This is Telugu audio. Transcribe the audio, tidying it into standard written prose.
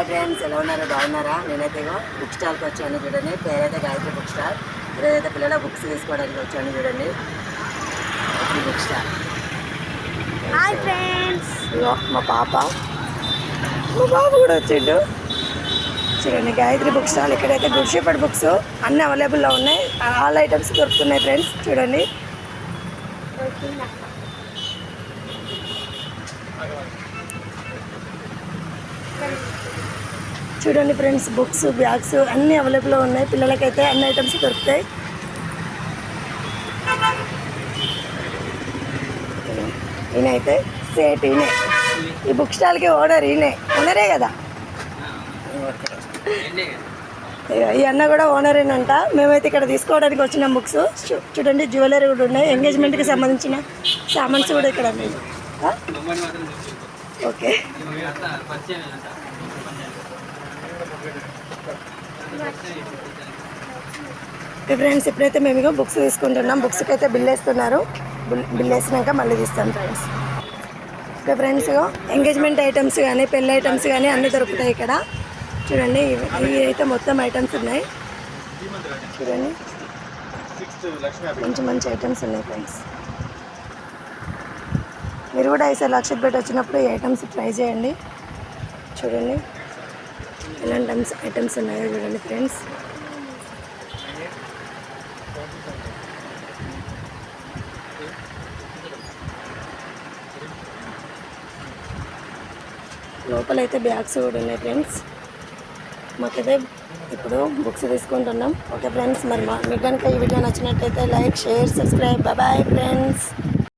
హాయ్ ఫ్రెండ్స్, ఎలా ఉన్నారో బాగున్నారా? నేనైతే బుక్ స్టాల్కి వచ్చాను చూడండి. పేరైతే గాయత్రి బుక్ స్టాల్. ఈరోజైతే పిల్లల బుక్స్ తీసుకోవడానికి వచ్చాను చూడండి. Book stall. హాయ్ ఫ్రెండ్స్, మా బాబు కూడా వచ్చిండు చూడండి. Gayatri book stall. ఇక్కడైతే గుడ్షేపడ్ బుక్స్ అన్నీ అవైలబుల్లో ఉన్నాయి. ఆల్ ఐటమ్స్ దొరుకుతున్నాయి ఫ్రెండ్స్ చూడండి. చూడండి ఫ్రెండ్స్, బుక్స్ బ్యాగ్స్ అన్నీ అవైలబుల్లో ఉన్నాయి. పిల్లలకైతే అన్ని ఐటమ్స్ దొరుకుతాయి. ఈయనైతే సేట్, ఈయనే ఈ బుక్ స్టాల్కి ఓనరే కదా. ఈ అన్న కూడా ఓనరేనంట. మేమైతే ఇక్కడ తీసుకోవడానికి వచ్చిన బుక్స్ చూడండి. జ్యువెలరీ కూడా ఉన్నాయి. ఎంగేజ్మెంట్కి సంబంధించిన సామాన్స్ కూడా ఇక్కడ ఉన్నాయి. ఓకే ఫ్రెండ్స్, ఇప్పుడైతే మేము బుక్స్ తీసుకుంటున్నాం. బుక్స్కి అయితే బిల్ వేస్తున్నారు. బిల్ వేసినాక మళ్ళీ తీస్తాం friends. Okay friends, engagement items కానీ పెళ్ళి ఐటమ్స్ కానీ అన్నీ దొరుకుతాయి ఇక్కడ చూడండి. ఇవి అయితే మొత్తం ఐటమ్స్ ఉన్నాయి చూడండి. మంచి మంచి ఐటమ్స్ ఉన్నాయి ఫ్రెండ్స్. మీరు కూడా ఈసారి లక్షపేట వచ్చినప్పుడు ఈ ఐటమ్స్ ట్రై చేయండి. చూడండి ఎలాంటి ఐటమ్స్ ఉన్నాయో చూడండి ఫ్రెండ్స్. లోపలైతే బ్యాగ్స్ కూడా ఉన్నాయి ఫ్రెండ్స్. మాకైతే ఇప్పుడు బుక్స్ తీసుకుంటున్నాం. ఓకే ఫ్రెండ్స్, మరి మీకు కనుక ఈ వీడియో నచ్చినట్లయితే like, share, subscribe. Bye friends.